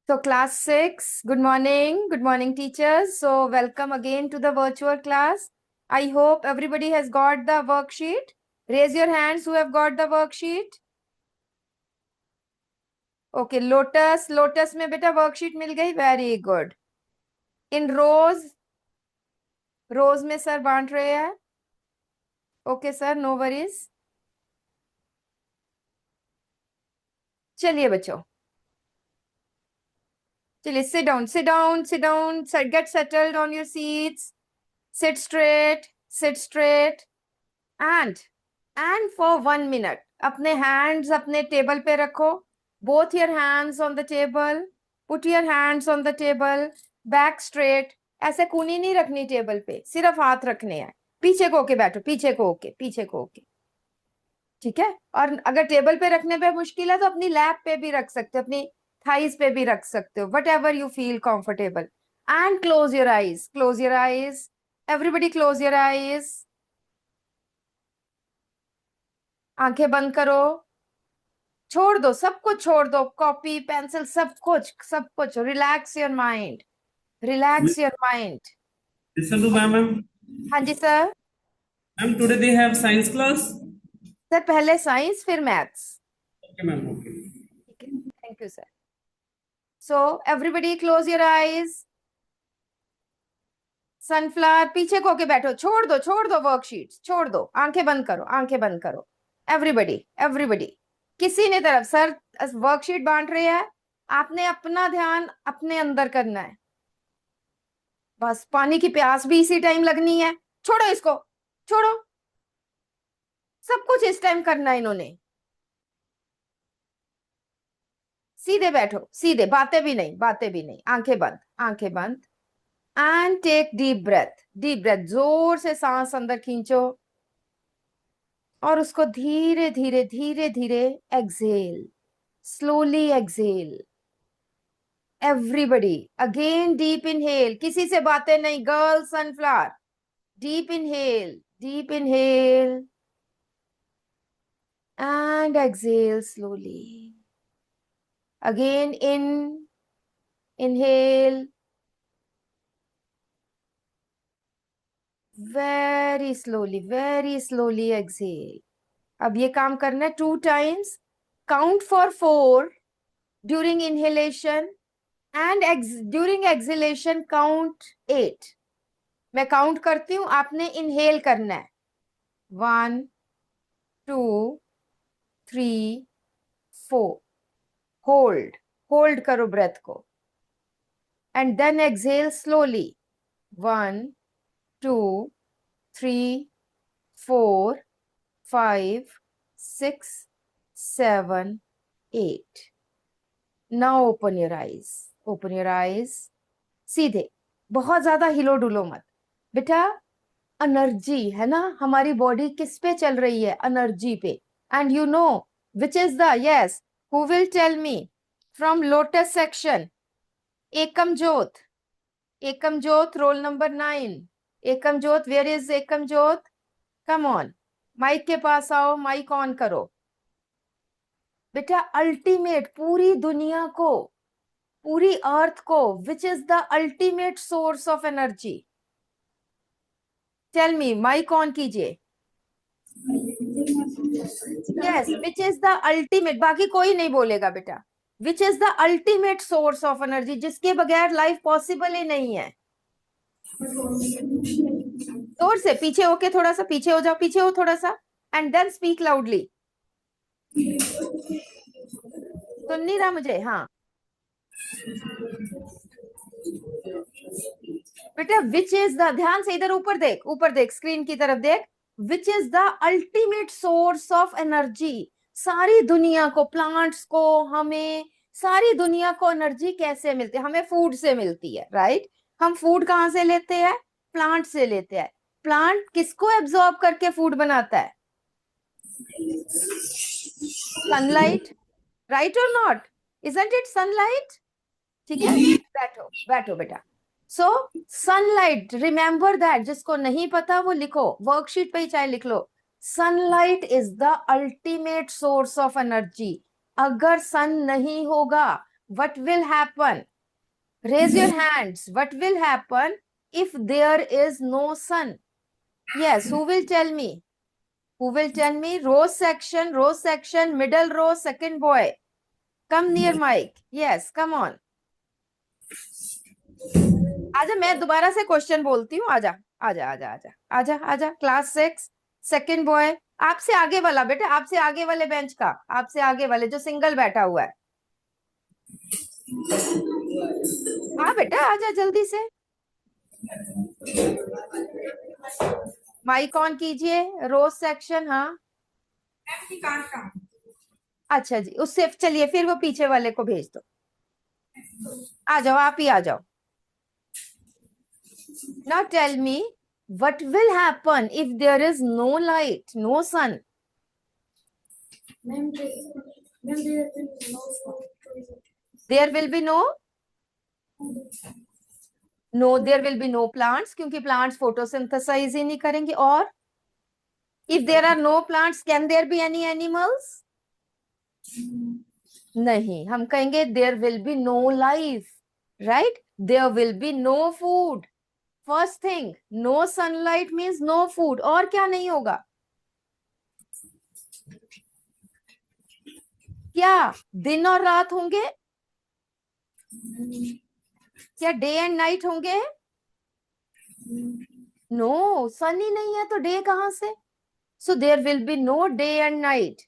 So class 6, good morning teachers. So welcome again to the virtual class. I hope everybody has got the worksheet. Raise your hands who have got the worksheet. Okay, lotus में बेटा worksheet मिल गई, very good. In rows में sir बांट रहे हैं. Okay sir, no worries. चलिए बच्चों, चलिए sit down, get settled on your seats. Sit straight and for 1 minute अपने hands अपने टेबल पे रखो. Both your hands on the table. Put your hands on the table. Back straight. ऐसे कूनी नहीं रखनी टेबल पे, सिर्फ हाथ रखने हैं. पीछे को होके बैठो, पीछे को होके. ठीक है. और अगर टेबल पे रखने पे मुश्किल है तो अपनी लैप पे भी रख सकते हो, अपनी थाइस पे भी रख सकते हो. Whatever you feel comfortable. And close your eyes. Everybody close your eyes. आंखें बंद करो. छोड़ दो, सब कुछ छोड़ दो, कॉपी पेंसिल सब कुछ. Relax your mind. Listen to ma'am. हाँ जी sir. Ma'am, today they have science class. Sir पहले साइंस फिर मैथ्स. Okay, ma'am. Okay. ठीक है, thank you sir. So everybody close your eyes. Sunflower पीछे को के बैठो. छोड़ दो वर्कशीट्स, छोड़ दो. आंखें बंद करो. एवरीबडी किसी ने तरफ सर वर्कशीट बांट रहे हैं, आपने अपना ध्यान अपने अंदर करना है. बस पानी की प्यास भी इसी टाइम लगनी है. छोड़ो, सब कुछ इस टाइम करना है इन्होंने. सीधे बैठो, बातें भी नहीं. आंखें बंद एंड टेक डीप ब्रेथ. जोर से सांस अंदर खींचो और उसको धीरे धीरे exhale. Slowly exhale. Everybody again deep inhale. किसी से बातें नहीं. Girl sunflower. Deep inhale and exhale slowly. Again inhale. Very slowly exhale. अब ये काम करना है 2 times. Count for 4 during inhalation and during exhalation count 8. मैं काउंट करती हूँ, आपने इनहेल करना है. 1 2 3 4. होल्ड करो ब्रेथ को and then exhale slowly. 1 2 3 4 5 6 7 8. Now open your eyes. सीधे, बहुत ज्यादा हिलो डुलो मत बेटा. एनर्जी है ना, हमारी बॉडी किस पे चल रही है? एनर्जी पे. And you know which is the yes who will tell me from lotus section? Ekam Jyot, roll number 9. Ekam Jyot, where is Ekam Jyot? Come on, mike के पास आओ, माइक ऑन करो. बेटा अल्टीमेट, पूरी दुनिया को, पूरी अर्थ को, which is the ultimate source of energy? Tell me. Mike on कीजिए. Yes, which is the ultimate. बाकी कोई नहीं बोलेगा बेटा. Which is the ultimate source of energy, जिसके बगैर लाइफ पॉसिबल ही नहीं है. जोर से पीछे होके, थोड़ा सा पीछे हो जाओ, पीछे हो थोड़ा सा एंड देन स्पीक लाउडली. सुन नहीं रहा मुझे? हाँ बेटा, विच इज द, ध्यान से इधर ऊपर देख, स्क्रीन की तरफ देख. विच is the ultimate source of energy. सारी दुनिया को, प्लांट्स को, हमें, सारी दुनिया को एनर्जी कैसे मिलती है? हमें फूड से मिलती है, राइट? हम फूड कहाँ से लेते हैं? प्लांट से लेते हैं. प्लांट किसको एब्जॉर्ब करके फूड बनाता है? सनलाइट, राइट और नॉट? Isn't it sunlight? ठीक है, बैठो बेटा. सो सनलाइट, रिमेंबर दैट. जिसको नहीं पता वो लिखो, वर्कशीट पे ही चाहे लिख लो. Sunlight is the ultimate source of energy. अगर सन नहीं होगा What will happen? Raise your hands. What will happen if there is no sun? Yes, who will tell me? Who will tell me? Row section, middle row, second boy. Come near mic. Yes, come on. आजा, मैं दोबारा से question बोलती हूँ. आजा आजा आजा आजा आजा आजा. Class 6 second boy. आपसे आगे वाला बेटा, आपसे आगे वाले बेंच का, आपसे आगे वाले जो सिंगल बैठा हुआ है. हाँ बेटा आजा जल्दी से. माइक ऑन कीजिए. रोज सेक्शन. हाँ अच्छा जी, उससे चलिए फिर वो पीछे वाले को भेज दो. आ जाओ, आप ही आ जाओ. Now tell me, what will happen if there is no light, no sun? There will be no there will be no plants, क्योंकि plants photosynthesize ही नहीं करेंगे. और if there are no plants, can there be any animals? नहीं, हम कहेंगे there will be no life, right? There will be no food. First thing, no sunlight means no food. और क्या नहीं होगा? क्या दिन और रात होंगे? क्या डे एंड नाइट होंगे? नो, सन ही नहीं है तो डे कहां से? So there will be no day and night.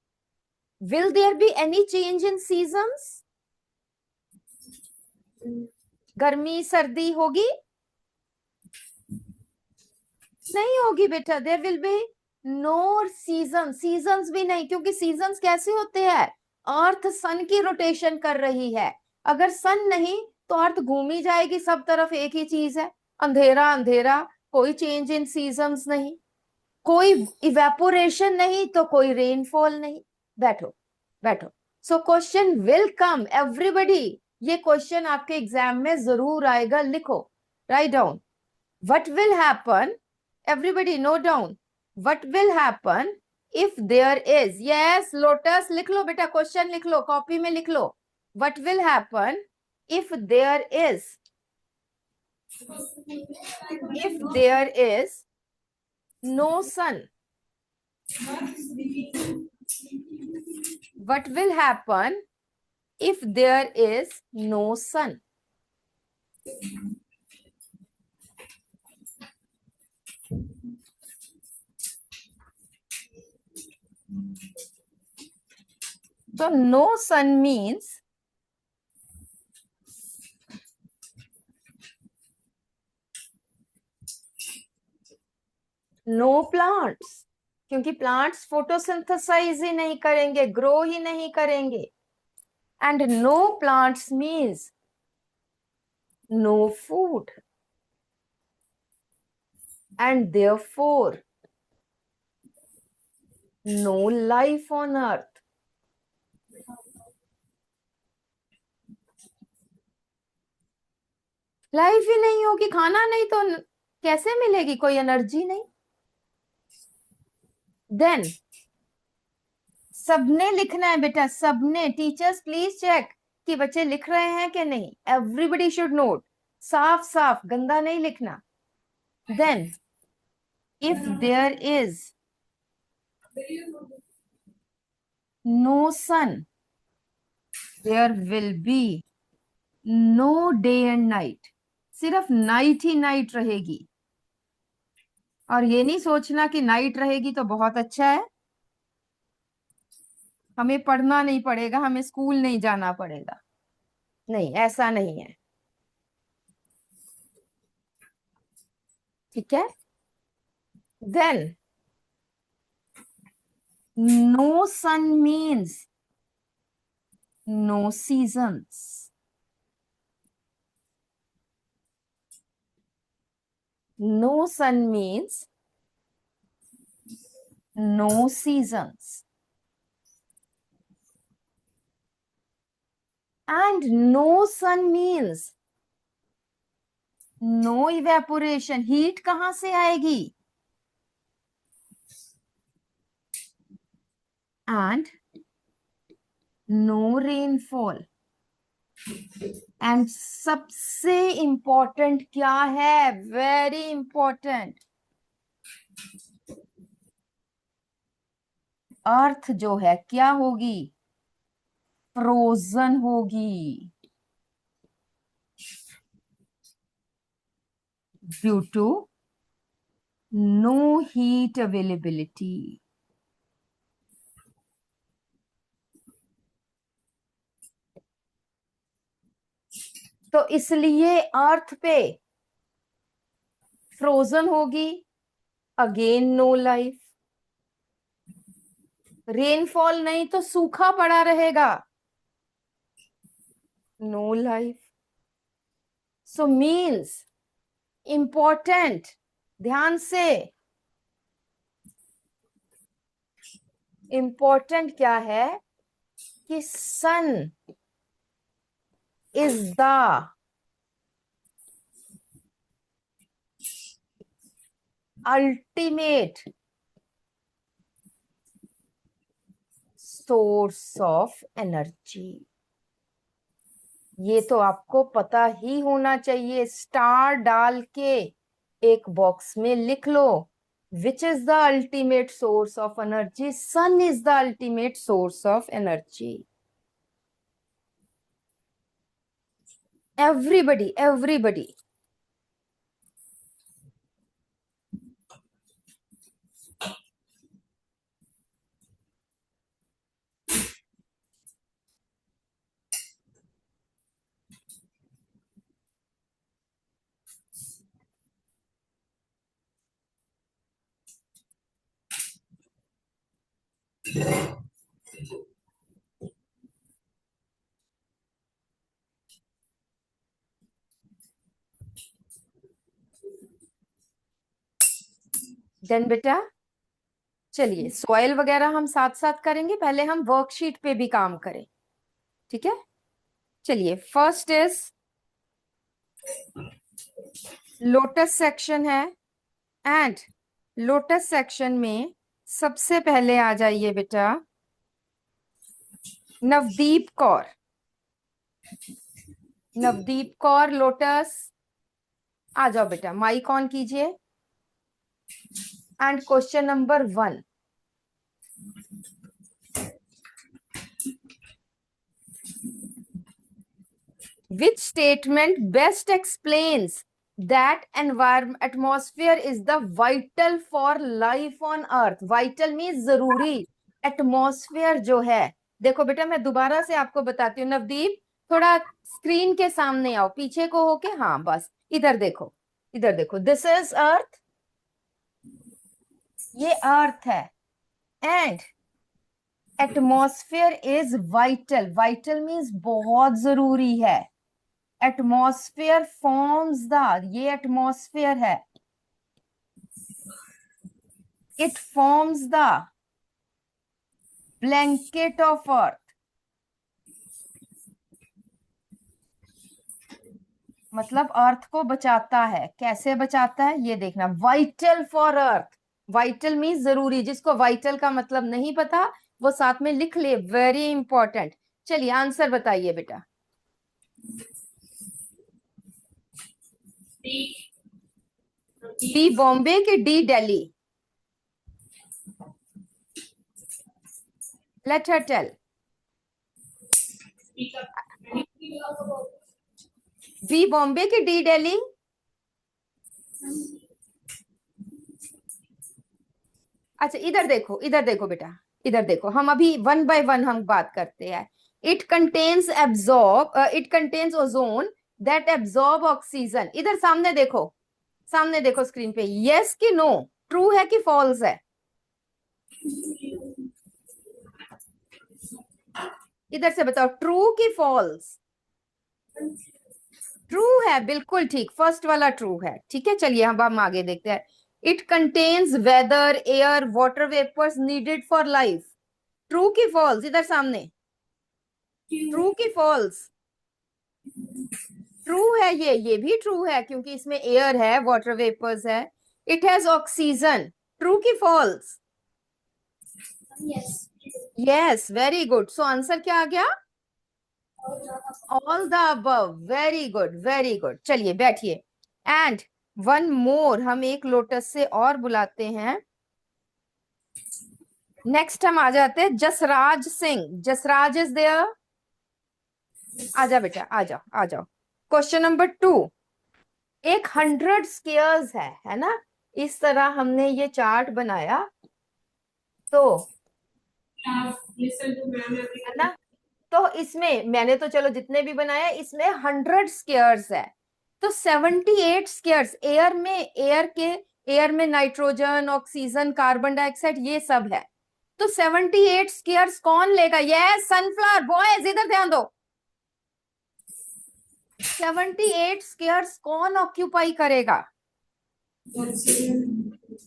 Will there be any change in seasons? गर्मी सर्दी होगी? नहीं होगी बेटा. There will be no season. Seasons भी नहीं, क्योंकि सीजन्स कैसे होते हैं? अर्थ सन की रोटेशन कर रही है. अगर सन नहीं तो अर्थ घूमी जाएगी, सब तरफ एक ही चीज है, अंधेरा अंधेरा. कोई चेंज इन सीजन्स नहीं, कोई इवेपोरेशन नहीं, तो कोई रेनफॉल नहीं. बैठो बैठो. So question will come everybody. ये क्वेश्चन आपके एग्जाम में जरूर आएगा. लिखो, right down. What will happen? Everybody note down. What will happen if there is, yes lotus लिख लो बेटा, क्वेश्चन लिख लो, कॉपी में लिख लो. What will happen if there is, no sun? What will happen if there is no sun? So no sun means no plants, क्योंकि plants photosynthesize ही नहीं करेंगे, ग्रो ही नहीं करेंगे. And no plants means no food, and therefore no life on earth. Life ही नहीं होगी, खाना नहीं तो कैसे मिलेगी? कोई एनर्जी नहीं. देन सबने लिखना है बेटा, सबने. टीचर्स प्लीज चेक कि बच्चे लिख रहे हैं कि नहीं. Everybody should note. साफ साफ, गंदा नहीं लिखना. Then if there is no sun, there will be no day and night. सिर्फ नाइट ही नाइट रहेगी. और ये नहीं सोचना कि नाइट रहेगी तो बहुत अच्छा है, हमें पढ़ना नहीं पड़ेगा, हमें स्कूल नहीं जाना पड़ेगा. नहीं, ऐसा नहीं है. ठीक है. Then no sun means no seasons. No sun means no seasons. And no sun means no evaporation. Heat कहां से आएगी? And no rainfall. एंड सबसे इंपॉर्टेंट क्या है, वेरी इंपॉर्टेंट, अर्थ जो है क्या होगी, फ्रोजन होगी due to no heat availability. तो इसलिए अर्थ पे फ्रोजन होगी, अगेन नो लाइफ। रेनफॉल नहीं तो सूखा पड़ा रहेगा, no life. So means important, ध्यान से, इंपॉर्टेंट क्या है कि sun is the ultimate source of energy. ये तो आपको पता ही होना चाहिए, स्टार डाल के एक बॉक्स में लिख लो, which is the ultimate source of energy, sun is the ultimate source of energy. Everybody then बेटा चलिए सॉइल वगैरह हम साथ साथ करेंगे, पहले हम वर्कशीट पे भी काम करें, ठीक है। चलिए फर्स्ट इज लोटस सेक्शन है, एंड लोटस सेक्शन में सबसे पहले आ जाइए बेटा नवदीप कौर। नवदीप कौर लोटस, आ जाओ बेटा, माइक ऑन कीजिए। And question number 1, which statement best explains that atmosphere is the vital for life on earth? vital means जरूरी, atmosphere जो है, देखो बेटा मैं दोबारा से आपको बताती हूँ, नवदीप थोड़ा स्क्रीन के सामने आओ, पीछे को होके, हाँ बस इधर देखो, इधर देखो, दिस इज अर्थ, ये अर्थ है, and atmosphere is vital, vital means बहुत जरूरी है, एटमॉस्फेयर फॉर्म्स द, ये एटमॉस्फेयर है, it forms the blanket of earth, मतलब अर्थ को बचाता है, कैसे बचाता है ये देखना, vital for earth, vital means जरूरी, जिसको वाइटल का मतलब नहीं पता वो साथ में लिख ले, वेरी इंपॉर्टेंट। चलिए आंसर बताइए बेटा। डी बॉम्बे की D Delhi, let her tell. B Bombay की डी दिल्ली, अच्छा इधर देखो, इधर देखो बेटा, इधर देखो, हम अभी वन बाय वन हम बात करते हैं। It contains absorb, it contains ozone that absorb oxygen, इधर सामने देखो, सामने देखो स्क्रीन पे, यस कि नो, ट्रू है कि फॉल्स है, इधर से बताओ, ट्रू कि फॉल्स? ट्रू है, बिल्कुल ठीक, फर्स्ट वाला ट्रू है, ठीक है। चलिए अब हम आगे देखते हैं। It contains weather, air, water vapours needed for life, true की फॉल्स? इधर सामने, ट्रू की फॉल्स? ट्रू है, ये भी ट्रू है क्योंकि इसमें एयर है, वाटर वेपर्स है। इट हैज ऑक्सीजन, ट्रू की false? Yes, very good. So answer क्या आ गया? All the above, very good very good. चलिए बैठिए। एंड वन मोर, हम एक लोटस से और बुलाते हैं। नेक्स्ट हम आ जाते हैं जसराज सिंह। Jasraj is there? आजा बेटा, आ जाओ आ जाओ। क्वेश्चन नंबर 2, एक 100 स्क्वायर्स है ना? इस तरह हमने ये चार्ट बनाया तो, है ना? तो इसमें मैंने तो चलो जितने भी बनाया, इसमें 100 स्क्वायर्स है। तो 78 स्क्वायर्स एयर में नाइट्रोजन, ऑक्सीजन, कार्बन डाइऑक्साइड ये सब है। तो 78 स्क्वायर्स कौन लेगा? यस सनफ्लावर बॉयज, इधर ध्यान दो। 78 स्क्वायर्स कौन ऑक्यूपाई करेगा?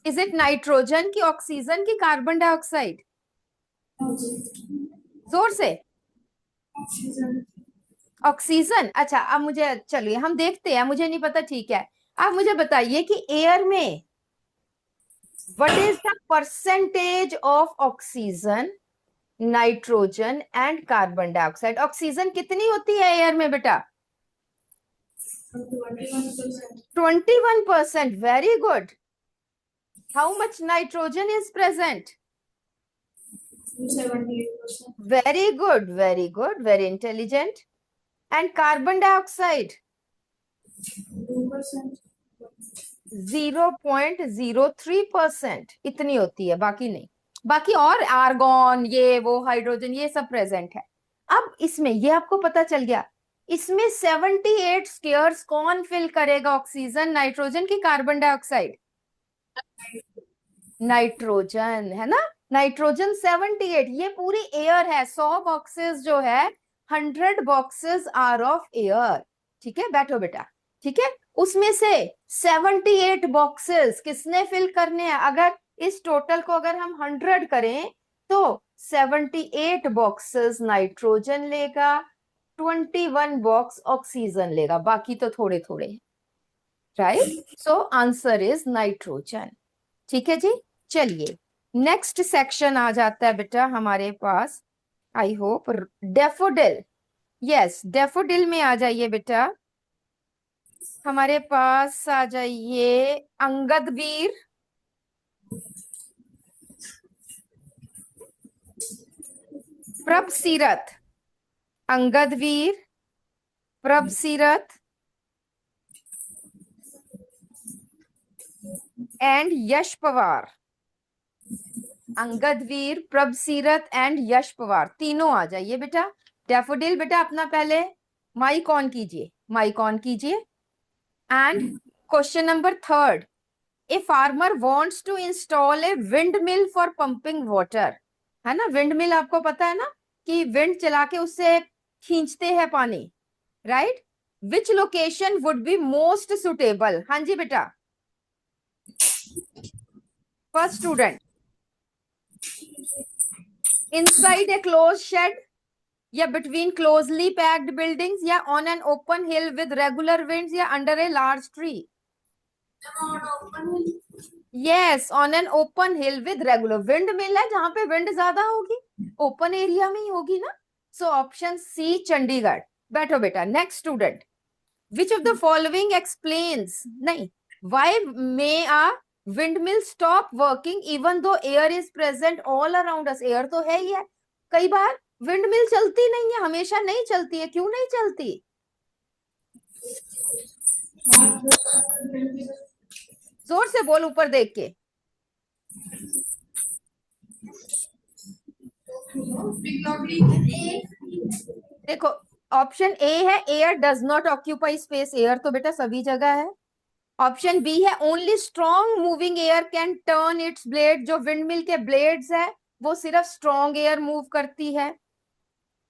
इज इट नाइट्रोजन की, ऑक्सीजन की, कार्बन डाइऑक्साइड? जोर से। ऑक्सीजन। अच्छा अब मुझे, चलिए हम देखते हैं, मुझे नहीं पता, ठीक है। आप मुझे बताइए कि एयर में what is the percentage of oxygen, nitrogen and carbon dioxide? Oxygen कितनी होती है एयर में बेटा? 21%। Very good. How much nitrogen is present? 78%. Very good very good, very intelligent. And carbon dioxide? 2%. 0.03% इतनी होती है, बाकी नहीं। बाकी और आर्गन, ये वो, हाइड्रोजन, ये सब प्रेजेंट है। अब इसमें ये आपको पता चल गया, इसमें 78 स्क्वायर्स कौन फिल करेगा? ऑक्सीजन, नाइट्रोजन की, कार्बन डाइऑक्साइड? नाइट्रोजन, है ना? नाइट्रोजन 78। ये पूरी एयर है, 100 बॉक्सेस जो है, 100 बॉक्सेस आर ऑफ एयर। ठीक है, बैठो बेटा। ठीक है, उसमें से 78 बॉक्सेस किसने फिल करने हैं? अगर इस टोटल को अगर हम 100 करें तो 78 बॉक्सेस नाइट्रोजन लेगा, 21 बॉक्स ऑक्सीजन लेगा, बाकी तो थोड़े थोड़े। Right, so answer is nitrogen. ठीक है जी। चलिए नेक्स्ट सेक्शन आ जाता है बेटा हमारे पास, I hope. Daffodil, yes daffodil में आ जाइए बेटा। हमारे पास आ जाइए अंगद वीर, प्रभ सीरत। अंगद वीर, प्रभ सीरत एंड यश पवार। अंगद वीर, प्रभ सीरत एंड यश पवार, तीनों आ जाइए बेटा। डेफोडिल बेटा अपना पहले माइक ऑन कीजिए, माइक ऑन कीजिए। And question number 3, a farmer wants to install a windmill for pumping water. है ना, विंड मिल आपको पता है ना, कि विंड चला के उससे खींचते हैं पानी। Right, which location would be most suitable? हाँ जी बेटा, first student. Inside a close shed, या बिटवीन क्लोजली पैक्ड बिल्डिंग्स, या on an open hill with regular winds, या under a large tree? Yes, on an open hill with regular windmill है, जहां पे wind ज्यादा होगी, open area में ही होगी ना। सो ऑप्शन सी चंडीगढ़। बैठो बेटा। Next student, which of the following explains, नहीं, why may a windmill stop working even though air is present all around us? Air तो है ही है, कई बार विंडमिल चलती नहीं है, हमेशा नहीं चलती है, क्यों नहीं चलती? जोर से बोल, ऊपर देख के। देखो ऑप्शन ए है air does not occupy space, air तो बेटा सभी जगह है। ऑप्शन बी है only strong moving air can turn its blade, जो विंडमिल के ब्लेड्स है वो सिर्फ स्ट्रॉन्ग एयर मूव करती है।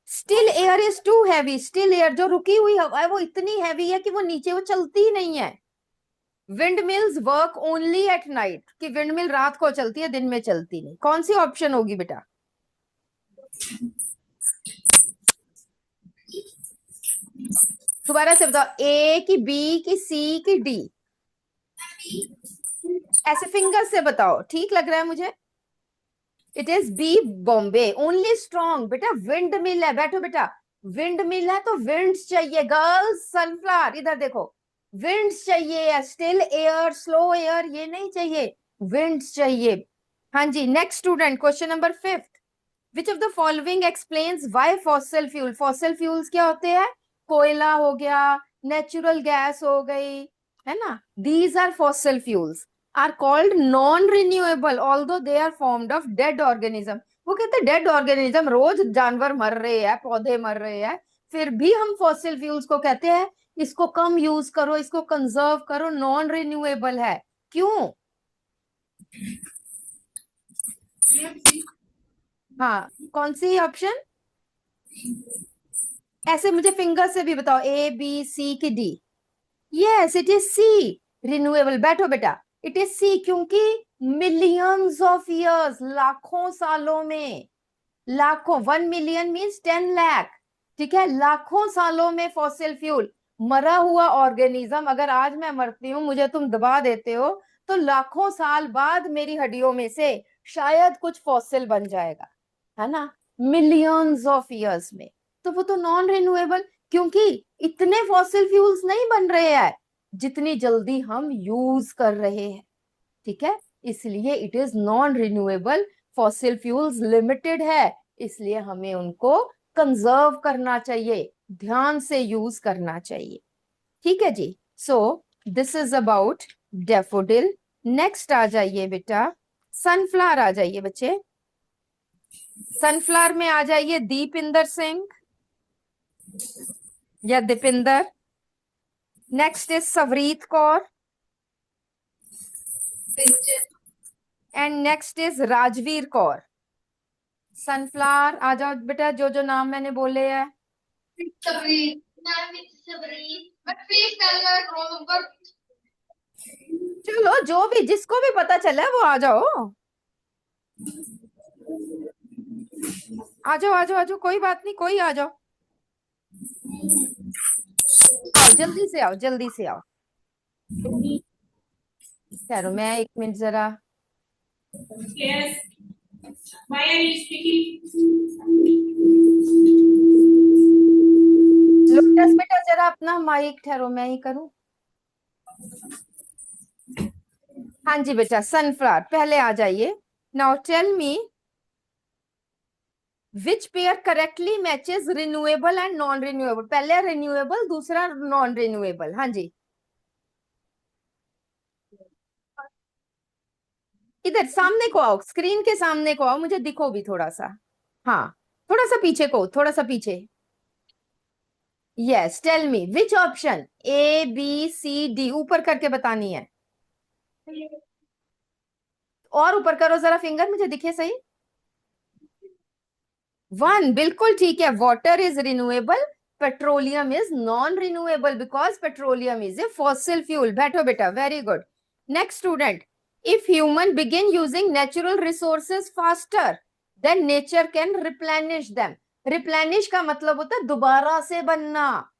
Still air is too heavy, still air जो रुकी हुई हवा है वो इतनी हैवी है कि वो नीचे वो चलती ही नहीं है। Wind mills work only at night, कि विंड मिल रात को चलती है, दिन में चलती नहीं। कौन सी ऑप्शन होगी बेटा? दोबारा से बताओ, ए की, बी की, सी की, डी? ऐसे फिंगर से बताओ, ठीक लग रहा है मुझे। It is B Bombay, only strong. बेटा विंड मिल है, बैठो बेटा, विंड मिल है तो विंड्स चाहिए गर्ल्स, सनफ्लावर इधर देखो, विंड्स चाहिए, स्टिल एयर, स्लो एयर ये नहीं चाहिए, विंड्स चाहिए। हाँ जी, next student, question number 5th, which of the following explains why fossil fuel, fossil fuels क्या होते हैं, कोयला हो गया, नेचुरल गैस हो गई, है ना, these are fossil fuels are called non renewable although they are formed of dead organism. वो कहते हैं डेड ऑर्गेनिज्म, रोज जानवर मर रहे हैं, पौधे मर रहे हैं, फिर भी हम फॉसिल फ्यूल्स को कहते हैं इसको कम यूज करो, इसको कंजर्व करो, नॉन रिन्यूएबल है। क्यों? हाँ, कौन सी ऑप्शन? ऐसे मुझे फिंगर से भी बताओ, ए बी सी की D? Yes it is C, renewable. बैठो बेटा, इट इज सी, क्योंकि मिलियंस ऑफ इयर्स, लाखों सालों में, लाखों, 1 मिलियन मीन्स 10 लाख, ठीक है, लाखों सालों में फॉसिल फ्यूल, मरा हुआ ऑर्गेनिज्म, अगर आज मैं मरती हूँ मुझे तुम दबा देते हो तो लाखों साल बाद मेरी हड्डियों में से शायद कुछ फॉसिल बन जाएगा, है ना, मिलियंस ऑफ इयर्स में। तो वो तो नॉन रिन्यूएबल, क्योंकि इतने फॉसिल फ्यूल्स नहीं बन रहे हैं जितनी जल्दी हम यूज कर रहे हैं, ठीक है, इसलिए it is non renewable. Fossil fuels limited है, इसलिए हमें उनको कंजर्व करना चाहिए, ध्यान से यूज करना चाहिए, ठीक है जी। So this is about daffodil. Next आ जाइए बेटा, सनफ्लावर आ जाइए बच्चे, सनफ्लावर में आ जाइए दीपिंदर सिंह या Dipinder. Next is Savreet Kaur and next is Rajveer Kaur. Sunflower आ जाओ बेटा, जो जो नाम मैंने बोले हैं। चलो जो भी, जिसको भी पता चला वो आ जाओ, आ जाओ आ जाओ आ जाओ, कोई बात नहीं, कोई आ जाओ, आओ जल्दी से आओ, जल्दी से आओ। ठहरो मैं 1 मिनट जरा, Yes. Why are you speaking? Lotus बेटा जरा अपना माइक, ठहरो मैं ही करूं। हाँ जी बेटा, सनफ्लावर पहले आ जाइए। Now tell me which pair correctly matches renewable and non renewable, पहले रिन्यूएबल दूसरा नॉन रिन्यूएबल। हाँ जी, इधर सामने को आओ, स्क्रीन के सामने को आओ, मुझे दिखो भी थोड़ा सा। हाँ, थोड़ा सा पीछे को, थोड़ा सा पीछे। Yes, tell me which option, A B C D, ऊपर करके बतानी है, और ऊपर करो जरा फिंगर, मुझे दिखे सही। 1 बिल्कुल ठीक है, water is renewable, petroleum is non renewable because petroleum is a fossil fuel. बैठो बेटा, very good. Next student, if human begin using natural resources faster than nature can replenish them. Replenish का मतलब होता है दोबारा से बनना,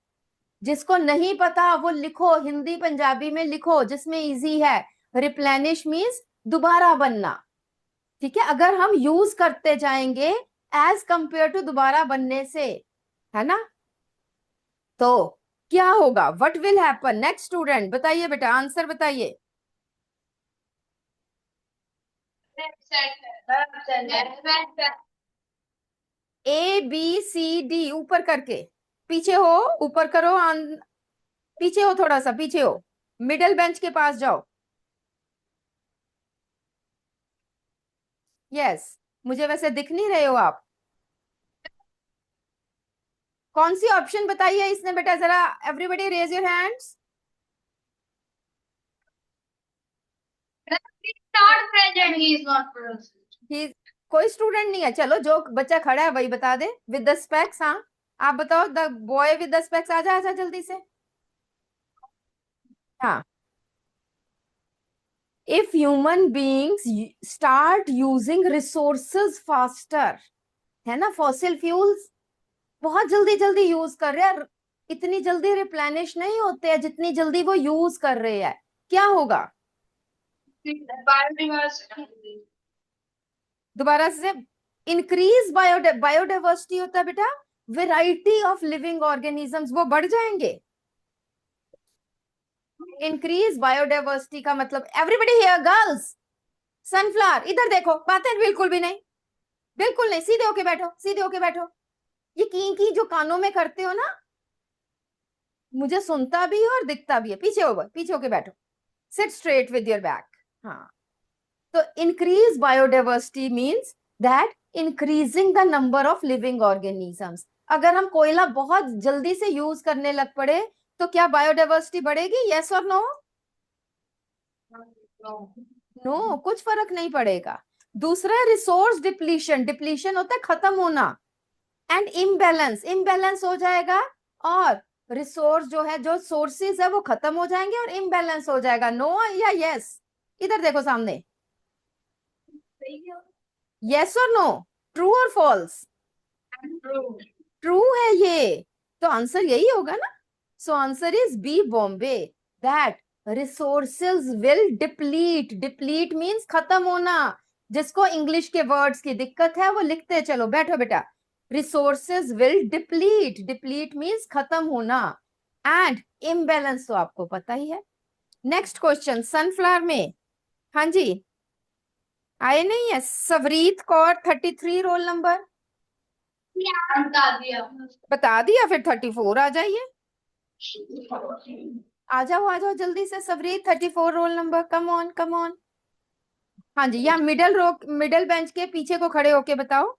जिसको नहीं पता वो लिखो, हिंदी पंजाबी में लिखो जिसमें इजी है। रिप्लेनिश मीन्स दोबारा बनना, ठीक है, अगर हम यूज करते जाएंगे एज कंपेयर टू दोबारा बनने से, है ना, तो क्या होगा, what will happen. Next student बताइए बेटा, आंसर बताइए। ए बी सी डी, ऊपर करके, पीछे हो, ऊपर करो, पीछे हो, थोड़ा सा पीछे हो, मिडिल बेंच के पास जाओ। यस, मुझे वैसे दिख नहीं रहे हो आप। कौन सी ऑप्शन बताइए इसने बेटा, जरा एवरीबडी रेज योर हैंड्स। कोई स्टूडेंट नहीं है, चलो जो बच्चा खड़ा है वही बता दे, विद द स्पेक्स। हाँ, आप बताओ, the boy with the specs, आजा आजा जल्दी से। हाँ, if human beings start using resources faster, है ना, फॉसिल फ्यूल्स बहुत जल्दी जल्दी यूज कर रहे हैं, इतनी जल्दी रिप्लेनिश नहीं होते हैं जितनी जल्दी वो यूज कर रहे हैं, क्या होगा, दोबारा से, इंक्रीज बायोडाइवर्सिटी होता है बेटा, वेराइटी ऑफ लिविंग ऑर्गेनिजम्स वो बढ़ जाएंगे। इंक्रीज बायोडाइवर्सिटी का मतलब एवरीबडी हियर गर्ल्स, सनफ्लावर इधर देखो, बातें बिल्कुल भी नहीं, बिल्कुल नहीं, सीधे होके बैठो, सीधे होके बैठो। ये की जो कानों में करते हो ना, मुझे सुनता भी है और दिखता भी है। पीछे होके बैठो, seat straight with your back. हाँ, तो increase biodiversity means that increasing the number of living organisms. अगर हम कोयला बहुत जल्दी से यूज करने लग पड़े तो क्या बायोडाइवर्सिटी बढ़ेगी? यस और नो? नो, कुछ फर्क नहीं पड़ेगा। दूसरा है रिसोर्स डिप्लीशन। डिप्लीशन होता है खत्म होना, एंड इम्बैलेंस, इम्बैलेंस हो जाएगा, और रिसोर्स जो है, जो सोर्सेज है वो खत्म हो जाएंगे और इम्बैलेंस हो जाएगा। नो या यस? इधर देखो सामने, यस और नो, ट्रू और फॉल्स? ट्रू है ये, तो आंसर यही होगा ना। So answer is B Bombay, that resources will deplete. Deplete means खत्म होना। जिसको इंग्लिश के वर्ड्स की दिक्कत है वो लिखते चलो, बैठो बेटा। Resources will deplete, deplete means खत्म होना, एंड इम्बैलेंस तो आपको पता ही है। नेक्स्ट क्वेश्चन, सनफ्लावर में, हाँ जी, आए नहीं है? सवरीत कौर 33 रोल नंबर बता दिया, फिर 34 आ जाइए। आ जाओ जल्दी से, सवरीत 34 roll number, come on come on. हाँ जी, या मिडल रो, मिडल बेंच के पीछे को खड़े होके बताओ।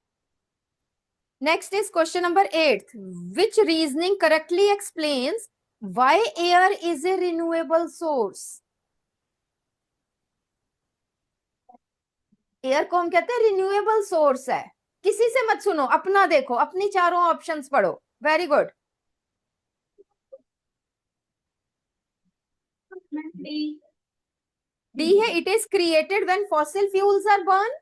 Next is question number 8, which reasoning correctly explains why air is a renewable source? Air को हम कहते हैं रिन्यूएबल सोर्स है। किसी से मत सुनो, अपना देखो, अपनी चारों ऑप्शंस पढ़ो। Very good. डी है, it is created when fossil fuels are burn.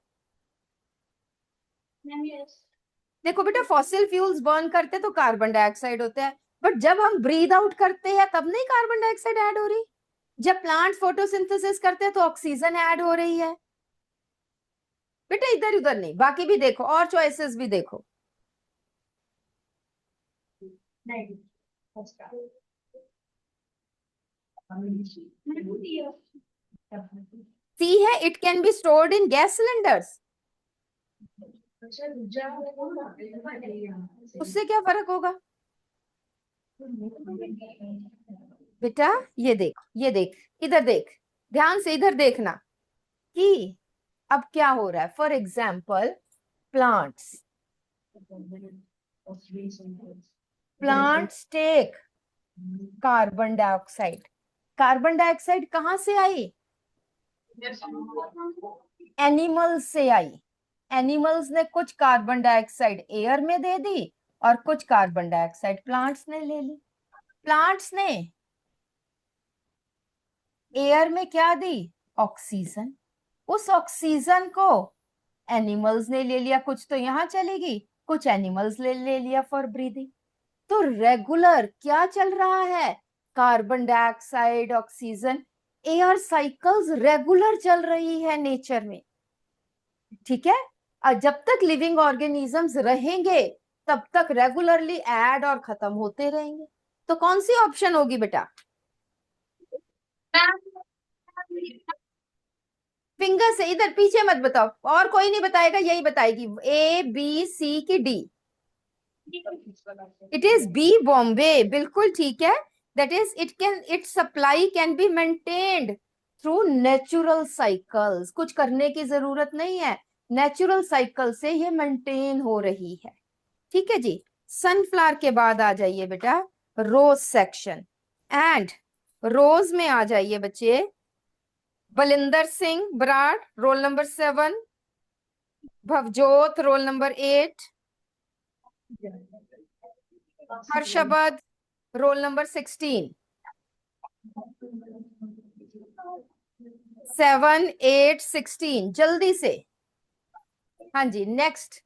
देखो बेटा, फॉसिल फ्यूल्स बर्न करते तो कार्बन डाइऑक्साइड होता है, बट जब हम ब्रीद आउट करते हैं तब नहीं कार्बन डाइऑक्साइड ऐड हो रही। जब प्लांट फोटोसिंथेसिस करते हैं तो ऑक्सीजन ऐड हो रही है। बेटा इधर उधर नहीं, बाकी भी देखो, और चॉइसेस भी देखो। सी है, it can be stored in gas cylinders. उससे क्या फर्क होगा बेटा? ये देख, ये देख, इधर देख, ध्यान से इधर देखना कि अब क्या हो रहा है। For example, plants, plants take carbon dioxide. Carbon dioxide कहां से आई? एनिमल्स से आई। एनिमल्स ने कुछ कार्बन डाइऑक्साइड एयर में दे दी और कुछ कार्बन डाइऑक्साइड प्लांट्स ने ले ली। प्लांट्स ने एयर में क्या दी? ऑक्सीजन। उस ऑक्सीजन को एनिमल्स ने ले लिया, कुछ तो यहां चलेगी, कुछ एनिमल्स ले लिया फॉर ब्रीदिंग। तो रेगुलर क्या चल रहा है? Carbon dioxide, oxygen, air cycles regular चल रही है नेचर में। ठीक है, और जब तक लिविंग ऑर्गेनिजम्स रहेंगे तब तक रेगुलरली ऐड और खत्म होते रहेंगे। तो कौन सी ऑप्शन होगी बेटा? फिंगर से इधर पीछे मत बताओ, और कोई नहीं बताएगा, यही बताएगी। ए बी सी की D? It is B Bombay, बिल्कुल ठीक है। That is, it can, it supply can be maintained through natural cycles. कुछ करने की जरूरत नहीं है, नेचुरल साइकिल से ये मेंटेन हो रही है। ठीक है जी। सनफ्लावर के बाद आ जाइए बेटा रोज सेक्शन, एंड रोज में आ जाइए बच्चे। Balinder Singh Brar roll number 7, Bhavjot roll number 8, Harshbad roll number 16। 7 8 16 जल्दी से। हाँ जी, नेक्स्ट।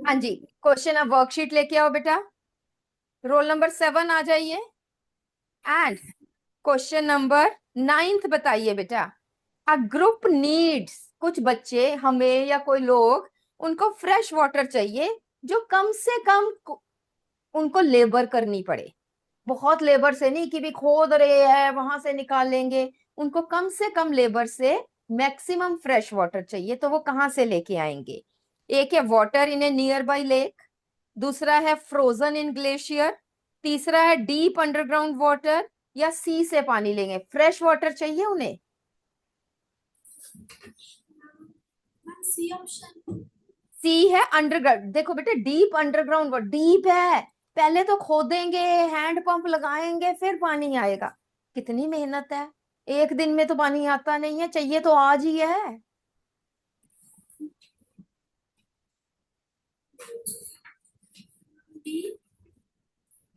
हाँ जी, क्वेश्चन, अब वर्कशीट लेके आओ बेटा। रोल नंबर 7 आ जाइए, एंड क्वेश्चन नंबर 9 बताइए बेटा। अ ग्रुप नीड्स, कुछ बच्चे, हमें या कोई लोग उनको फ्रेश वाटर चाहिए जो कम से कम उनको लेबर करनी पड़े। बहुत लेबर से नहीं कि भी खोद रहे हैं वहां से निकालेंगे, उनको कम से कम लेबर से मैक्सिमम फ्रेश वाटर चाहिए। तो वो कहाँ से लेके आएंगे? एक है water in A near by lake, दूसरा है फ्रोजन इन ग्लेशियर, तीसरा है डीप अंडरग्राउंड वाटर, या सी से पानी लेंगे। फ्रेश वाटर चाहिए उन्हें। C option. सी है अंडरग्राउंड। देखो बेटे डीप अंडरग्राउंड, वो डीप है, पहले तो खोदेंगे, हैंड पंप लगाएंगे, फिर पानी आएगा। कितनी मेहनत है, एक दिन में तो पानी आता नहीं है, चाहिए तो आज ही है।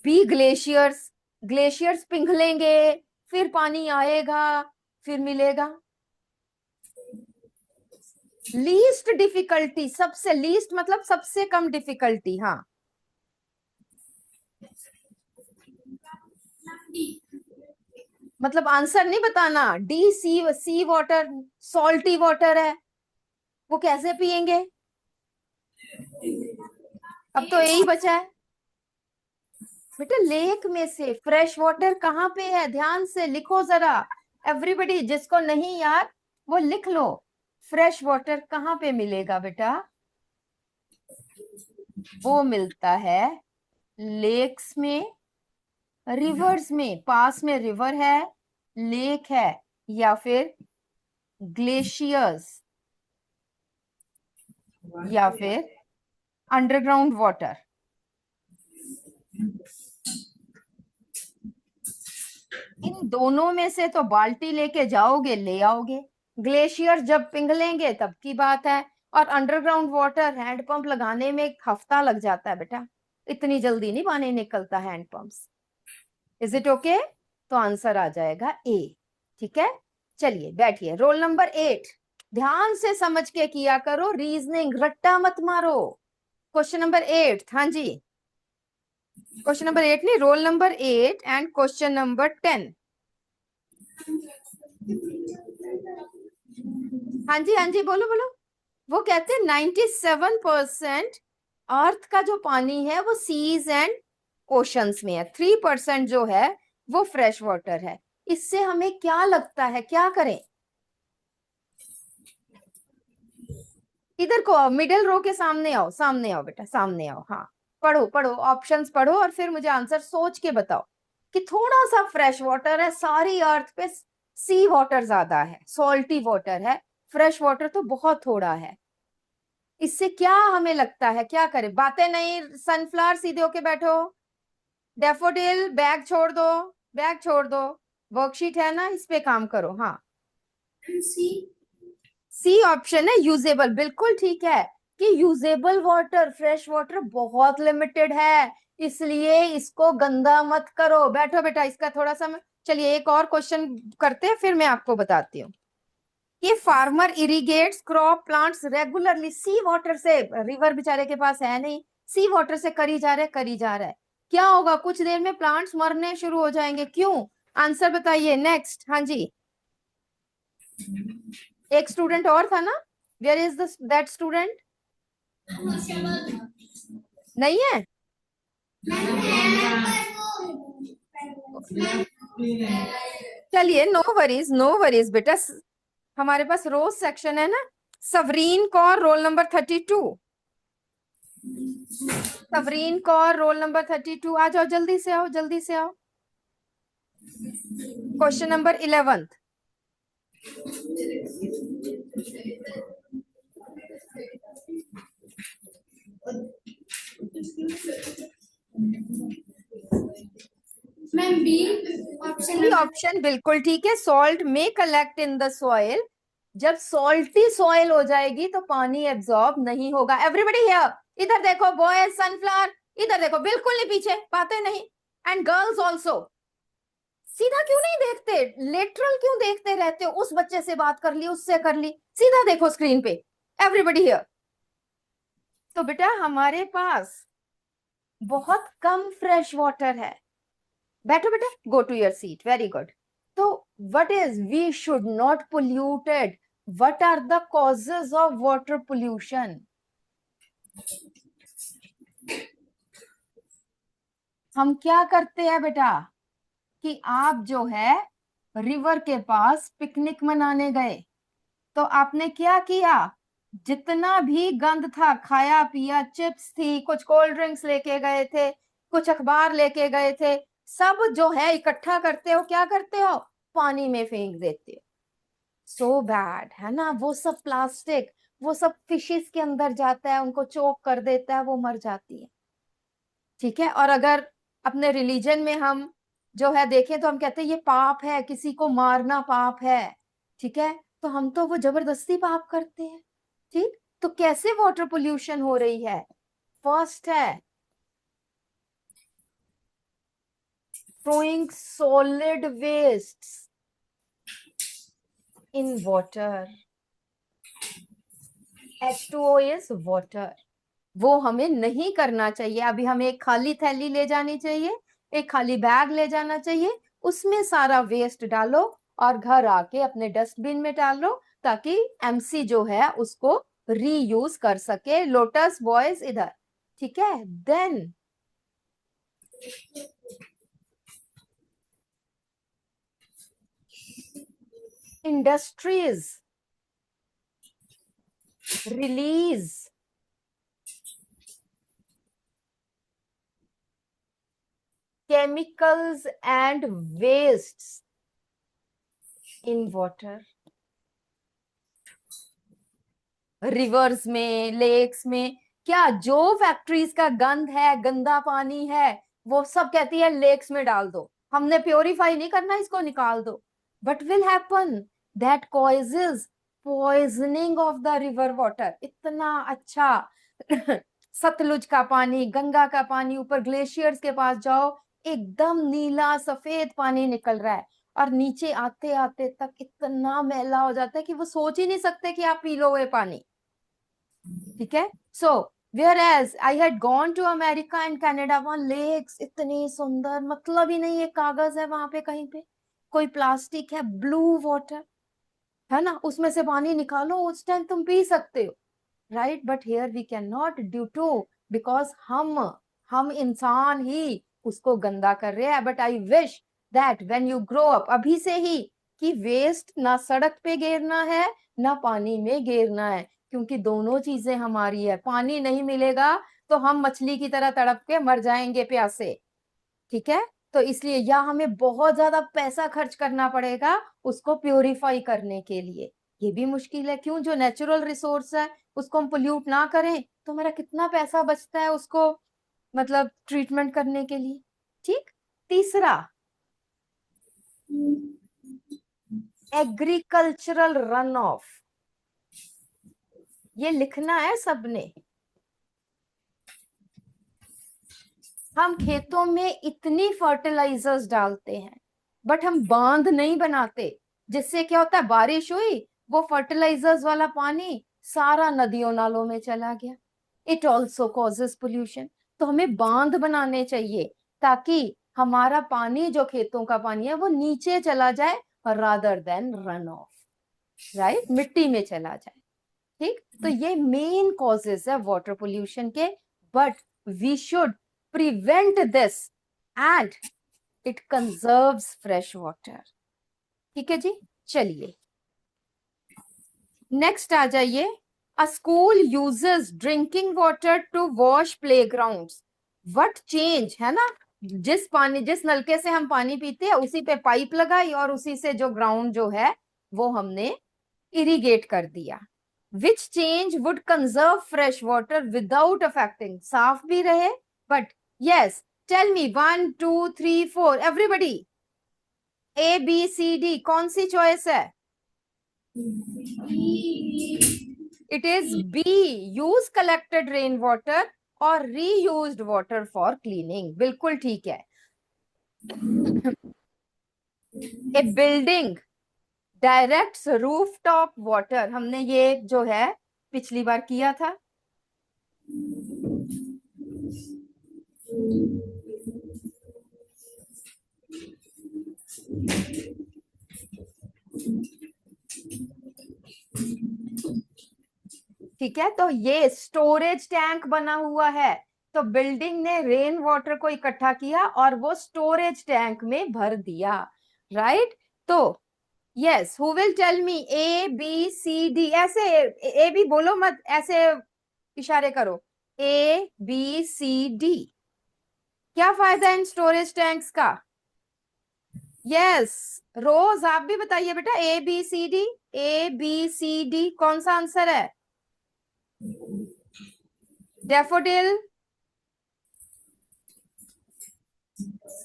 बी ग्लेशियर्स, ग्लेशियर्स पिघलेंगे, फिर पानी आएगा, फिर मिलेगा। लीस्ट डिफिकल्टी, सबसे लीस्ट मतलब सबसे कम डिफिकल्टी। हाँ, मतलब आंसर नहीं बताना। डी, सी वाटर सॉल्टी वाटर है, वो कैसे पिएंगे? अब तो यही बचा है बेटा, लेक में से फ्रेश वाटर कहाँ पे है? ध्यान से लिखो जरा एवरीबडी, जिसको नहीं यार वो लिख लो। फ्रेश वाटर कहाँ पे मिलेगा बेटा? वो मिलता है लेक्स में, रिवर्स में। पास में रिवर है, लेक है, या फिर ग्लेशियर्स, या फिर अंडरग्राउंड वाटर। इन दोनों में से तो बाल्टी लेके जाओगे, ले आओगे। ग्लेशियर जब पिघलेंगे तब की बात है, और अंडरग्राउंड वाटर हैंड पंप लगाने में 1 हफ्ता लग जाता है बेटा, इतनी जल्दी नहीं पानी निकलता hand pumps. Is it okay? तो आंसर आ जाएगा ए। ठीक है, चलिए बैठिए। रोल नंबर 8, ध्यान से समझ के किया करो, रीजनिंग रट्टा मत मारो। क्वेश्चन नंबर 8, हाँ जी, क्वेश्चन नंबर 8 नहीं, role number 8 and question number 10। हाँ जी, हाँ जी, बोलो बोलो। वो कहते हैं 97% अर्थ का जो पानी है वो सीज एंड ओशंस में है, 3% जो है वो फ्रेश वाटर है। इससे हमें क्या लगता है, क्या करें? इधर को आओ, मिडिल रो के सामने आओ, सामने आओ बेटा, सामने आओ। हाँ, पढ़ो पढ़ो, ऑप्शंस पढ़ो और फिर मुझे आंसर सोच के बताओ कि थोड़ा सा फ्रेश वाटर है, सारी अर्थ पे सी वाटर ज्यादा है, सॉल्टी वाटर है, फ्रेश वाटर तो बहुत थोड़ा है। इससे क्या हमें लगता है, क्या करें? बातें नहीं, सनफ्लावर सीधे होके बैठो। डेफोडिल बैग छोड़ दो, बैग छोड़ दो, वर्कशीट है ना, इस पे काम करो। हाँ, सी ऑप्शन है यूजेबल, बिल्कुल ठीक है कि यूजेबल वाटर, फ्रेश वाटर बहुत लिमिटेड है, इसलिए इसको गंदा मत करो। बैठो बेटा, इसका थोड़ा सा चलिए एक और क्वेश्चन करते हैं, फिर मैं आपको बताती हूँ कि फार्मर इरिगेट्स क्रॉप प्लांट्स रेगुलरली सी वाटर से। रिवर बेचारे के पास है नहीं, सी वाटर से करी जा रहा है, करी जा रहा है। क्या होगा? कुछ देर में प्लांट्स मरने शुरू हो जाएंगे। क्यों? आंसर बताइए। नेक्स्ट, हाँ जी, एक स्टूडेंट और था ना, वेयर इज दैट स्टूडेंट? नहीं है? चलिए, नो वरीज, नो वरीज बेटा, हमारे पास रोज सेक्शन है ना। Savreen Kaur, roll number 32। Savreen Kaur, roll number 32, आ जाओ, जल्दी से आओ, जल्दी से आओ। Question number 11। Ma'am B option बिल्कुल ठीक है। सॉल्ट में कलेक्ट इन द सॉइल, जब सॉल्टी सॉइल हो जाएगी तो पानी एब्जॉर्ब नहीं होगा। एवरीबडी हियर, इधर देखो बॉयज, सनफ्लावर इधर देखो, बिल्कुल नहीं पीछे, बातें नहीं। एंड गर्ल्स ऑल्सो, सीधा क्यों नहीं देखते? लेटरल क्यों देखते रहते हो? उस बच्चे से बात कर ली, उससे कर ली, सीधा देखो स्क्रीन पे। Everybody here. तो बेटा हमारे पास बहुत कम फ्रेश वाटर है। बैठो बेटा, go to your seat, very good. तो what is, we should not polluted. What are the causes of water pollution? हम क्या करते हैं बेटा कि आप जो है रिवर के पास पिकनिक मनाने गए, तो आपने क्या किया, जितना भी गंद था, खाया पिया, चिप्स थी, कुछ कोल्ड ड्रिंक्स लेके गए थे, कुछ अखबार लेके गए थे, सब जो है इकट्ठा करते हो, क्या करते हो, पानी में फेंक देते हो। सो बैड है ना, वो सब प्लास्टिक, वो सब फिशेस के अंदर जाता है, उनको चोक कर देता है, वो मर जाती है। ठीक है, और अगर अपने रिलीजन में हम जो है देखें तो हम कहते हैं ये पाप है, किसी को मारना पाप है। ठीक है, तो हम तो वो जबरदस्ती पाप करते हैं। ठीक, तो कैसे वाटर पोल्यूशन हो रही है? फर्स्ट है throwing solid wastes in water. H2O is water. वो हमें नहीं करना चाहिए। अभी हमें एक खाली थैली ले जानी चाहिए, एक खाली बैग ले जाना चाहिए, उसमें सारा वेस्ट डालो और घर आके अपने डस्टबिन में डालो, ताकि एमसी जो है उसको रीयूज कर सके। लोटस बॉयज इधर, ठीक है। Then industries release chemicals and wastes in water. Rivers में, लेक्स में, क्या जो फैक्ट्रीज का गंद है, गंदा पानी है, वो सब कहती है लेक्स में डाल दो, हमने प्योरीफाई नहीं करना, इसको निकाल दो। But will happen that causes poisoning of the river water. इतना अच्छा सतलुज का पानी, गंगा का पानी, ऊपर ग्लेशियर्स के पास जाओ, एकदम नीला सफेद पानी निकल रहा है, और नीचे आते आते तक इतना मैला हो जाता है कि वो सोच ही नहीं सकते कि आप पी लो ये पानी। ठीक है, सो whereas I had gone to America and Canada, वहां लेक्स इतनी सुंदर, मतलब ही नहीं है कागज है वहां पे, कहीं पे कोई प्लास्टिक है, ब्लू वाटर है ना, उसमें से पानी निकालो, उस टाइम तुम पी सकते हो, right. But here we can not, due to because हम इंसान ही उसको गंदा कर रहे हैं। But I wish that when you grow up, अभी से ही, कि वेस्ट ना सड़क पे गिरना है ना पानी में गिरना है, क्योंकि दोनों चीजें हमारी है। पानी नहीं मिलेगा तो हम मछली की तरह तड़प के मर जाएंगे प्यासे। ठीक है, तो इसलिए या हमें बहुत ज्यादा पैसा खर्च करना पड़ेगा उसको प्योरीफाई करने के लिए, ये भी मुश्किल है। क्यों, जो नेचुरल रिसोर्स है उसको हम पोल्यूट ना करें तो हमारा कितना पैसा बचता है उसको मतलब ट्रीटमेंट करने के लिए। ठीक, तीसरा एग्रीकल्चरल रन ऑफ, ये लिखना है सबने। हम खेतों में इतनी फर्टिलाइजर्स डालते हैं, बट हम बांध नहीं बनाते, जिससे क्या होता है, बारिश हुई, वो फर्टिलाइजर्स वाला पानी सारा नदियों नालों में चला गया। It also causes pollution. तो हमें बांध बनाने चाहिए ताकि हमारा पानी, जो खेतों का पानी है, वो नीचे चला जाए rather than run off, right, मिट्टी में चला जाए। ठीक, तो ये मेन कॉजेज है वाटर पोल्यूशन के, but we should prevent this and it conserves fresh water. ठीक है जी, चलिए नेक्स्ट आ जाइए। A school uses drinking water to wash playgrounds, what change, है ना, जिस पानी, जिस नलके से हम पानी पीते हैं उसी पे पाइप लगाई और उसी से जो ग्राउंड जो है वो हमने इरिगेट कर दिया। Which change would conserve fresh water without affecting, साफ भी रहे, but yes, tell me 1 2 3 4 everybody, A B C D, कौन सी चॉइस है? It is B, use collected rain water और reused water for cleaning, बिल्कुल ठीक है। A building directs rooftop water, हमने ये जो है पिछली बार किया था। ठीक है, तो ये स्टोरेज टैंक बना हुआ है, तो बिल्डिंग ने रेन वाटर को इकट्ठा किया और वो स्टोरेज टैंक में भर दिया, राइट। तो yes, who will tell me A B C D, ऐसे ए बी बोलो मत, ऐसे इशारे करो, ए बी सी डी। क्या फायदा है इन स्टोरेज टैंक्स का? यस, रोज आप भी बताइए बेटा, A B C D, A B C D कौन सा आंसर है? डैफोडिल।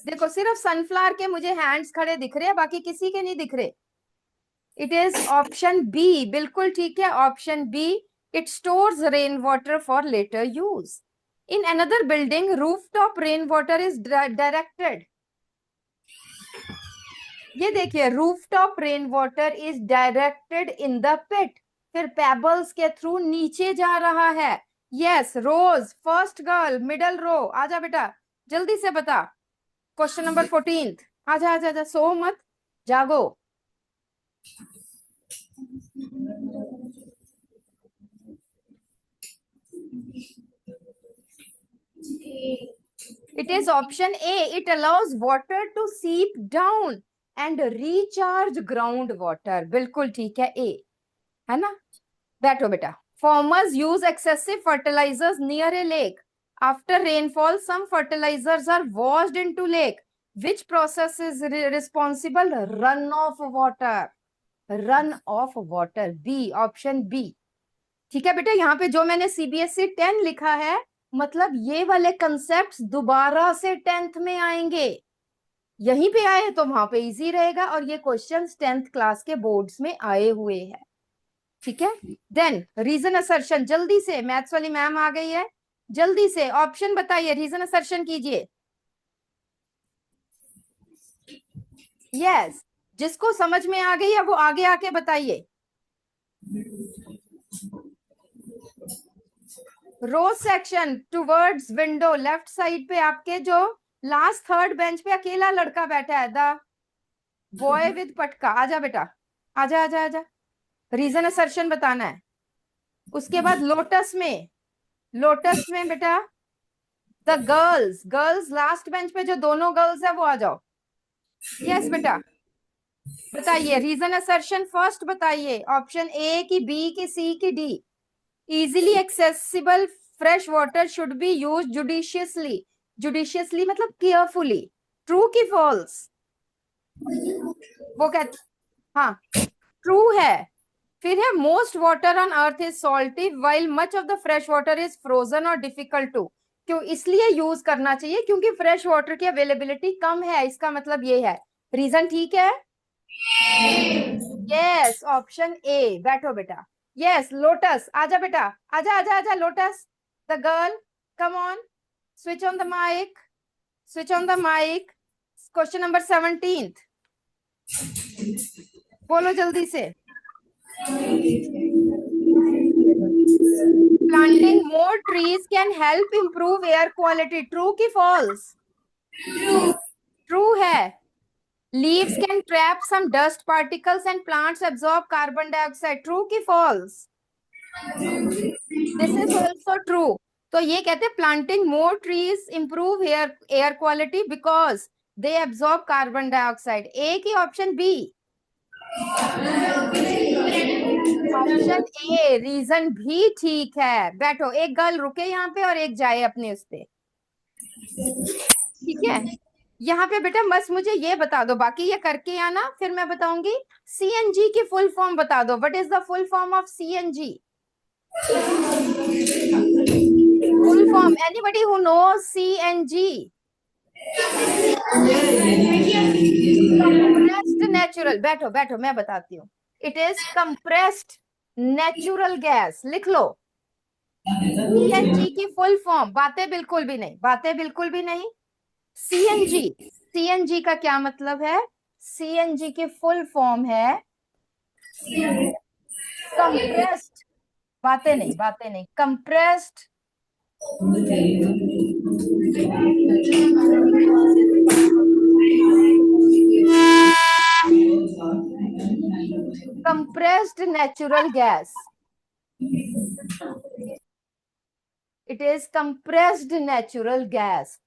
देखो सिर्फ सनफ्लावर के मुझे हैंड्स खड़े दिख रहे हैं, बाकी किसी के नहीं दिख रहे। इट इज ऑप्शन बी, बिल्कुल ठीक है, option B. It stores rain water for later use. In another building rooftop rain water is directed. ये देखिए, rooftop rain water is directed in the pit, फिर पेबल्स के थ्रू नीचे जा रहा है। Yes, Rose first girl middle row, आजा बेटा जल्दी से बता। क्वेश्चन नंबर 14, आजा आजा आजा, सो मत, जागो। It is option A. It allows water to seep down and recharge ground water. बिल्कुल ठीक है, A है ना। बैठो बेटा। Farmers use excessive fertilizers near a lake. After rainfall, some fertilizers are washed into lake. Which process is responsible? Runoff water. Runoff water. B. Option B. ठीक है बेटा, यहाँ पे जो मैंने CBSE 10 लिखा है, मतलब ये वाले कंसेप्ट्स दोबारा से 10th में आएंगे। यहीं पे आए तो वहां पे इजी रहेगा, और ये क्वेश्चंस 10th क्लास के बोर्ड्स में आए हुए हैं। ठीक है, देन रीजन असर्शन, जल्दी से, मैथ्स वाली मैम आ गई है, जल्दी से ऑप्शन बताइए, रीजन असर्शन कीजिए। यस, जिसको समझ में आ गई है वो आगे आके बताइए। Row section towards window, left side पे आपके जो लास्ट थर्ड बेंच पे अकेला लड़का बैठा है, द बॉय विद पटका, आजा बेटा, आजा आजा आजा, रीजन असर्शन बताना है। उसके बाद लोटस में, लोटस में बेटा the girls, girls last bench पे जो दोनों गर्ल्स है वो आ जाओ। यस बेटा, बताइए रीजन असर्शन फर्स्ट बताइए, ऑप्शन ए की, बी की, सी की, D. Easily accessible fresh water should be use judiciously, judiciously मतलब केयरफुली, ट्रू की फॉल्स? वो कहते, हाँ ट्रू है। फिर है most water on earth is salty while much of the fresh water is frozen और डिफिकल्ट टू। क्यों इसलिए यूज करना चाहिए? क्योंकि फ्रेश वाटर की अवेलेबिलिटी कम है, इसका मतलब ये है। रीजन ठीक है? Yes, option A. बैठो बेटा। यस, लोटस आजा बेटा, आजा आजा आजा, Lotus the girl, come on, switch on the mike, switch on the mike. Question number 17, बोलो जल्दी से। Planting more trees can help improve air quality. True की false? True है। Leaves can trap some dust particles and plants absorb carbon dioxide. True की false? This is also true. तो ये कहते हैं planting more trees improve air quality because they absorb carbon dioxide. A की option B? Option A, reason भी ठीक है। बैठो, एक गर्ल रुके यहाँ पे और एक जाए अपने उस पे, ठीक है। यहाँ पे बेटा बस मुझे ये बता दो, बाकी ये करके आना, फिर मैं बताऊंगी। CNG की फुल फॉर्म बता दो, what is the full form of CNG? Full form, anybody who knows CNG? Compressed natural, बैठो बैठो मैं बताती हूँ। It is compressed natural gas, लिख लो। CNG की फुल फॉर्म, बातें बिल्कुल भी नहीं, बातें बिल्कुल भी नहीं। CNG, CNG का क्या मतलब है? CNG की फुल फॉर्म है कंप्रेस्ड, बातें नहीं, बातें नहीं, compressed compressed natural gas. It is compressed natural gas.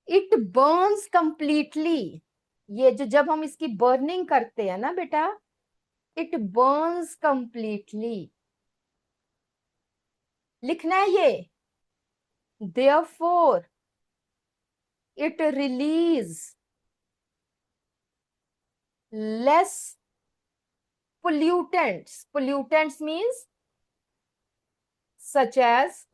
It burns completely. ये जो जब हम इसकी बर्निंग करते हैं ना बेटा, it burns completely. लिखना है ये. Therefore, it release less pollutants. Pollutants means such as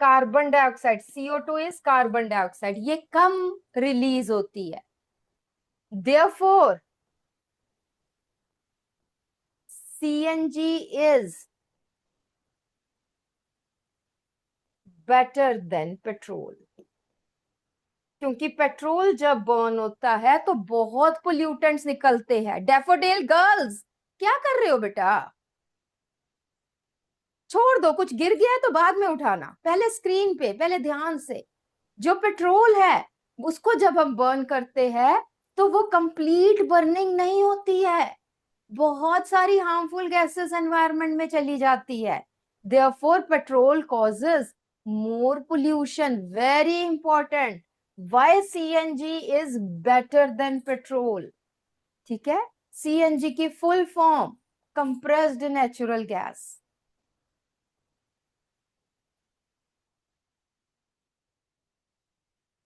carbon dioxide. CO2 is carbon dioxide. ये कम रिलीज होती है. Therefore, CNG is better than petrol. क्योंकि पेट्रोल जब बर्न होता है तो बहुत पोल्यूटेंट्स निकलते हैं. डैफोडिल गर्ल्स, क्या कर रहे हो बेटा? छोड़ दो, कुछ गिर गया है तो बाद में उठाना. पहले स्क्रीन पे, पहले ध्यान से. जो पेट्रोल है उसको जब हम बर्न करते हैं तो वो कंप्लीट बर्निंग नहीं होती है. बहुत सारी हार्मफुल गैसेस एनवायरनमेंट में चली जाती है. Therefore petrol causes more pollution. Very important. Why CNG is better than petrol. ठीक है. सीएनजी की full form compressed natural gas.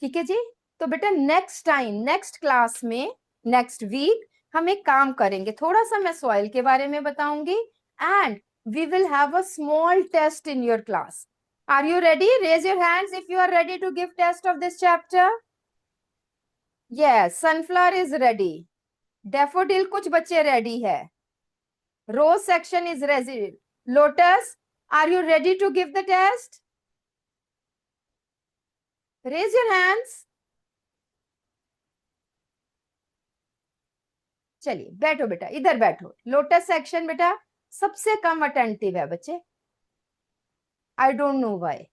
ठीक है जी. तो बेटा नेक्स्ट टाइम, नेक्स्ट क्लास में, नेक्स्ट वीक हम एक काम करेंगे. थोड़ा सा मैं सॉइल के बारे में बताऊंगी and we will have a small test in your class. Are you ready? Raise your hands if you are ready to give test of this chapter. Yes, sunflower is ready. Daffodil कुछ बच्चे ready है. Rose section is ready. Lotus, are you ready to give the test? Raise your hands. चलिए बैठो बेटा, इधर बैठो. Lotus section बेटा सबसे कम अटेंटिव है बच्चे. I don't know why.